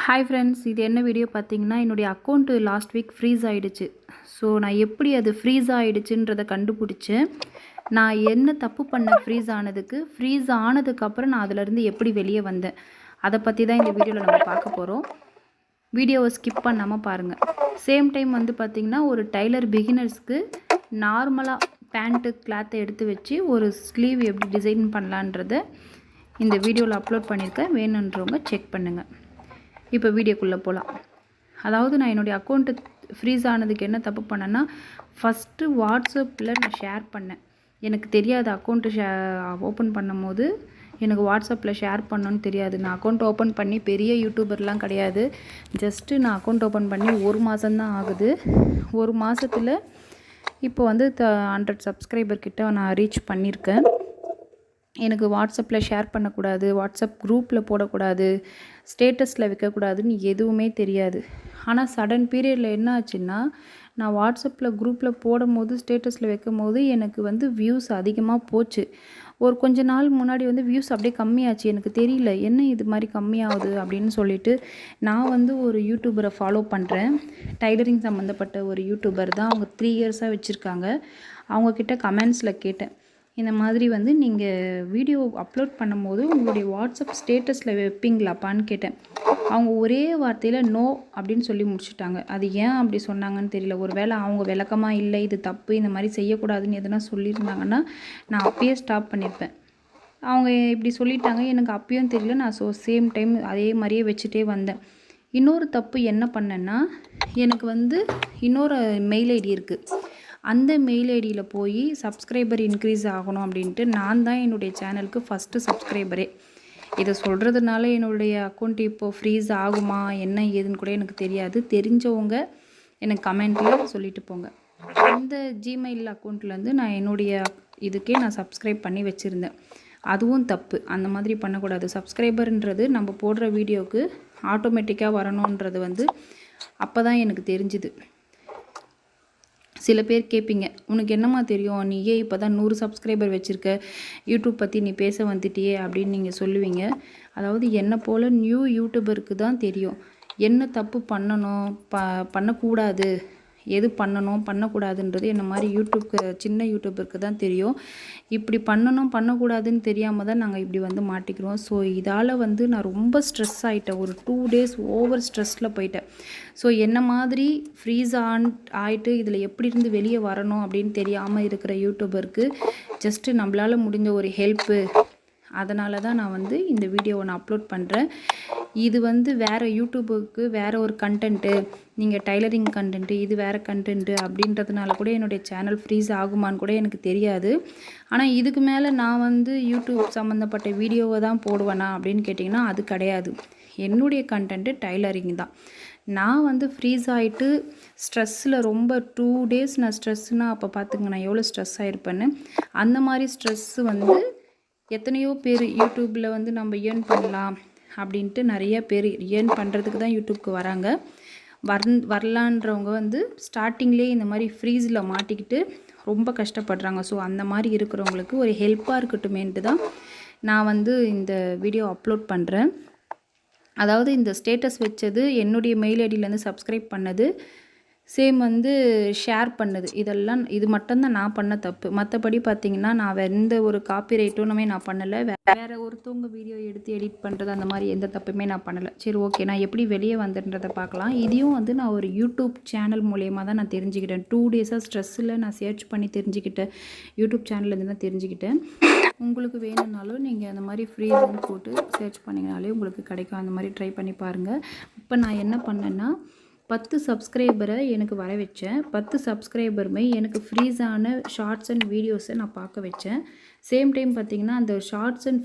Hi friends, இது என்ன video பார்த்தீங்கன்னா, என்னுடைய அக்கௌண்ட்டு லாஸ்ட் வீக் ஃப்ரீஸ் ஆகிடுச்சு. ஸோ நான் எப்படி அது ஃப்ரீஸ் ஆகிடுச்சுன்றதை கண்டுபிடிச்சேன். நான் என்ன தப்பு பண்ண ஃப்ரீஸ் ஆனதுக்கப்புறம் நான் அதிலேருந்து எப்படி வெளியே வந்தேன், அதை பற்றி தான் இந்த வீடியோவில் நம்ம பார்க்க போகிறோம். வீடியோவை ஸ்கிப் பண்ணாமல் பாருங்கள். சேம் டைம் வந்து பார்த்திங்கன்னா, ஒரு டைலர் பிகினர்ஸ்க்கு நார்மலாக பேண்ட்டு கிளாத்தை எடுத்து வச்சு ஒரு ஸ்லீவ் எப்படி டிசைன் பண்ணலான்றதை இந்த வீடியோவில் அப்லோட் பண்ணியிருக்கேன். வேணுன்றவங்க செக் பண்ணுங்கள். இப்போ வீடியோக்குள்ளே போகலாம். அதாவது நான் என்னுடைய அக்கௌண்ட்டு ஃப்ரீஸ் ஆனதுக்கு என்ன தப்பு பண்ணேன்னா, ஃபஸ்ட்டு வாட்ஸ்அப்பில் நான் ஷேர் பண்ணேன். எனக்கு தெரியாது அக்கௌண்ட்டு ஓப்பன் பண்ணும்போது எனக்கு வாட்ஸ்அப்பில் ஷேர் பண்ணணுன்னு தெரியாது. நான் அக்கௌண்ட் ஓப்பன் பண்ணி பெரிய யூடியூபர்லாம் கிடையாது. ஜஸ்ட்டு நான் அக்கௌண்ட் ஓப்பன் பண்ணி 1 மாதம்தான் ஆகுது. 1 மாதத்தில் இப்போ வந்து 100 சப்ஸ்கிரைபர் கிட்ட நான் ரீச் பண்ணியிருக்கேன். எனக்கு வாட்ஸ்அப்பில் ஷேர் பண்ணக்கூடாது, வாட்ஸ்அப் குரூப்பில் போடக்கூடாது, ஸ்டேட்டஸில் வைக்கக்கூடாதுன்னு எதுவுமே தெரியாது. ஆனால் சடன் பீரியடில் என்ன ஆச்சுன்னா, நான் வாட்ஸ்அப்பில் குரூப்பில் போடும்போது ஸ்டேட்டஸில் வைக்கும்போது எனக்கு வந்து வியூஸ் அதிகமாக போச்சு. ஒரு கொஞ்ச நாள் முன்னாடி வந்து வியூஸ் அப்படியே கம்மியாச்சு. எனக்கு தெரியல என்ன இது மாதிரி கம்மியாகுது அப்படின்னு சொல்லிட்டு நான் வந்து ஒரு யூடியூபரை ஃபாலோ பண்ணுறேன். டைலரிங் சம்மந்தப்பட்ட ஒரு யூடியூபர் தான். அவங்க 3 இயர்ஸாக வச்சுருக்காங்க. அவங்கக்கிட்ட கமெண்ட்ஸில் கேட்டேன், இந்த மாதிரி வந்து நீங்கள் வீடியோ அப்லோட் பண்ணும்போது உங்களுடைய வாட்ஸ்அப் ஸ்டேட்டஸில் வைப்பீங்களாப்பான்னு கேட்டேன். அவங்க ஒரே வார்த்தையில் நோ அப்படின்னு சொல்லி முடிச்சுட்டாங்க. அது ஏன் அப்படி சொன்னாங்கன்னு தெரியல. ஒரு வேளை அவங்க விளக்கமாக இல்லை இது தப்பு, இந்த மாதிரி செய்யக்கூடாதுன்னு எதுனா சொல்லியிருந்தாங்கன்னா நான் அப்பயே ஸ்டாப் பண்ணியிருப்பேன். அவங்க இப்படி சொல்லிட்டாங்க, எனக்கு அப்பயும் தெரியல. நான் சேம் டைம் அதே மாதிரியே வச்சுட்டே வந்தேன். இன்னொரு தப்பு என்ன பண்ணேன்னா, எனக்கு வந்து இன்னொரு மெயில் ஐடி இருக்குது. அந்த மெயில் ஐடியில் போய் சப்ஸ்கிரைபர் இன்க்ரீஸ் ஆகணும் அப்படின்ட்டு நான் தான் என்னுடைய சேனலுக்கு ஃபஸ்ட்டு சப்ஸ்கிரைபரே. இதை சொல்கிறதுனால என்னுடைய அக்கௌண்ட் இப்போது ஃப்ரீஸ் ஆகுமா என்ன ஏதுன்னு கூட எனக்கு தெரியாது. தெரிஞ்சவங்க எனக்கு கமெண்ட்டில் சொல்லிட்டு போங்க. அந்த ஜிமெயில் அக்கௌண்ட்லேருந்து நான் என்னுடைய இதுக்கே நான் சப்ஸ்கிரைப் பண்ணி வச்சுருந்தேன். அதுவும் தப்பு. அந்த மாதிரி பண்ணக்கூடாது. சப்ஸ்கிரைபர்ன்றது நம்ம போடுற வீடியோவுக்கு ஆட்டோமேட்டிக்காக வரணுன்றது வந்து அப்போ தான் எனக்கு தெரிஞ்சுது. சில பேர் கேட்பீங்க, உனக்கு என்னம்மா தெரியும், நீயே இப்போ தான் 100 சப்ஸ்கிரைபர் வச்சுருக்க, யூடியூப் பற்றி நீ பேச வந்துட்டியே அப்படின்னு நீங்கள் சொல்லுவீங்க. அதாவது என்னை போல் நியூ யூடியூபருக்கு தான் தெரியும் என்ன தப்பு பண்ணணும், பண்ணக்கூடாது, எது பண்ணணும் பண்ணக்கூடாதுன்றது என்ன மாதிரி சின்ன யூடியூபருக்கு தான் தெரியும். இப்படி பண்ணணும் பண்ணக்கூடாதுன்னு தெரியாமல் தான் நாங்கள் இப்படி வந்து மாட்டிக்கிறோம். ஸோ இதால் வந்து நான் ரொம்ப ஸ்ட்ரெஸ் ஆகிட்டேன். ஒரு 2 டேஸ் ஓவர் ஸ்ட்ரெஸ்ஸில் போயிட்டேன். ஸோ என்ன மாதிரி ஃப்ரீஸ் ஆகிட்டு இதில் எப்படி இருந்து வெளியே வரணும் அப்படின்னு தெரியாமல் இருக்கிற யூடியூபருக்கு ஜஸ்ட்டு நம்மளால் முடிஞ்ச ஒரு ஹெல்ப்பு, அதனால தான் நான் வந்து இந்த வீடியோவை நான் அப்லோட் பண்ணுறேன். இது வந்து வேறு யூடியூபுக்கு வேறு ஒரு கண்டென்ட்டு, நீங்கள் டைலரிங் கண்டென்ட்டு, இது வேறு கண்டென்ட்டு அப்படின்றதுனால கூட என்னுடைய சேனல் ஃப்ரீஸ் ஆகுமான்னு கூட எனக்கு தெரியாது. ஆனால் இதுக்கு மேலே நான் வந்து யூடியூப் சம்மந்தப்பட்ட வீடியோவை தான் போடுவேனா அப்படின்னு கேட்டிங்கன்னா அது கிடையாது. என்னுடைய கண்டென்ட்டு டைலரிங் தான். நான் வந்து ஃப்ரீஸ் ஆகிட்டு ஸ்ட்ரெஸ்ஸில் ரொம்ப 2 டேஸ் நான் ஸ்ட்ரெஸ்னால் அப்போ பார்த்துங்க நான் எவ்வளோ ஸ்ட்ரெஸ் ஆகிருப்பேன்னு. அந்த மாதிரி ஸ்ட்ரெஸ்ஸு வந்து எத்தனையோ பேர் யூடியூப்பில் வந்து நம்ம ஏர்ன் பண்ணலாம் அப்படின்ட்டு நிறைய பேர் ஏர்ன் பண்ணுறதுக்கு தான் யூடியூப்க்கு வராங்க. வரலான்றவங்க வந்து ஸ்டார்டிங்லேயே இந்த மாதிரி ஃப்ரீஸில் மாட்டிக்கிட்டு ரொம்ப கஷ்டப்படுறாங்க. ஸோ அந்த மாதிரி இருக்கிறவங்களுக்கு ஒரு ஹெல்ப்பாக இருக்கட்டுமேன்ட்டு தான் நான் வந்து இந்த வீடியோ அப்லோட் பண்ணுறேன். அதாவது இந்த ஸ்டேட்டஸ் வச்சது, என்னுடைய மெயில் ஐடியிலேருந்து சப்ஸ்கிரைப் பண்ணது, சேம் வந்து ஷேர் பண்ணது, இது மட்டும்தான் நான் பண்ண தப்பு. மற்றபடி பார்த்திங்கன்னா நான் எந்த ஒரு காப்பிரைட்டுமே நான் பண்ணலை. வேறு ஒருத்தவங்க வீடியோ எடுத்து எடிட் பண்ணுறது அந்த மாதிரி எந்த தப்புமே நான் பண்ணலை. சரி, ஓகே, நான் எப்படி வெளியே வந்தேன்றதை பார்க்கலாம். இதையும் வந்து நான் ஒரு யூடியூப் சேனல் மூலயமா தான் நான் தெரிஞ்சுக்கிட்டேன். 2 டேஸாக ஸ்ட்ரெஸ்ஸில் நான் சர்ச் பண்ணி தெரிஞ்சுக்கிட்டேன். யூடியூப் சேனல்லேருந்து தான் தெரிஞ்சுக்கிட்டேன். உங்களுக்கு வேணும்னாலும் நீங்கள் அந்த மாதிரி ஃப்ரீன்னு போட்டு சர்ச் பண்ணிங்கனாலே உங்களுக்கு கிடைக்கும். அந்த மாதிரி ட்ரை பண்ணி பாருங்கள். இப்போ நான் என்ன பண்ணேன்னா 10 சப்ஸ்கிரைபரை எனக்கு வர வச்சேன். 10 சப்ஸ்கிரைபருமே எனக்கு ஃப்ரீஸான ஷார்ட்ஸ் அண்ட் வீடியோஸை நான் பார்க்க வச்சேன். சேம் டைம் பார்த்திங்கன்னா அந்த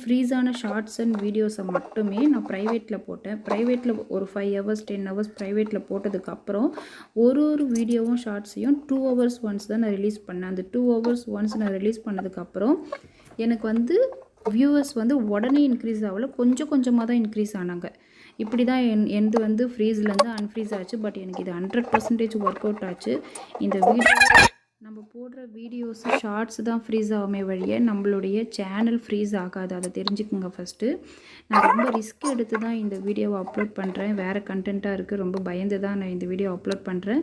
ஃப்ரீஸான ஷார்ட்ஸ் அண்ட் வீடியோஸை மட்டுமே நான் ப்ரைவேட்டில் போட்டேன். ப்ரைவேட்டில் ஒரு 5 ஹவர்ஸ் 10 ஹவர்ஸ் ப்ரைவேட்டில் போட்டதுக்கப்புறம் ஒரு வீடியோவும் ஷார்ட்ஸையும் 2 ஹவர்ஸ் ஒன்ஸ் தான் நான் ரிலீஸ் பண்ணேன். அந்த 2 ஹவர்ஸ் ஒன்ஸ் நான் ரிலீஸ் பண்ணதுக்கப்புறம் எனக்கு வந்து வியூவர்ஸ் வந்து உடனே இன்க்ரீஸ் ஆகலை, கொஞ்சம் கொஞ்சமாக தான் இன்க்ரீஸ் ஆனாங்க. இப்படி தான் எனது வந்து ஃப்ரீஸ்லேருந்து அன்ஃப்ரீஸ் ஆச்சு. பட் எனக்கு இது 100% ஒர்க் அவுட் ஆச்சு. இந்த வீடியோ நம்ம போடுற வீடியோஸ் ஷார்ட்ஸ் தான் ஃப்ரீஸ் ஆகுமே வழியே நம்மளுடைய சேனல் ஃப்ரீஸ் ஆகாது, அதை தெரிஞ்சுக்குங்க ஃபஸ்ட்டு. நான் ரொம்ப ரிஸ்க் எடுத்து தான் இந்த வீடியோவை அப்லோட் பண்ணுறேன், வேறு கண்டென்ட்டாக இருக்குது, ரொம்ப பயந்து தான் நான் இந்த வீடியோ அப்லோட் பண்ணுறேன்.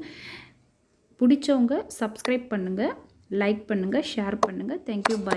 பிடிச்சவங்க சப்ஸ்கிரைப் பண்ணுங்கள், லைக் பண்ணுங்கள், ஷேர் பண்ணுங்கள். Thank you, by.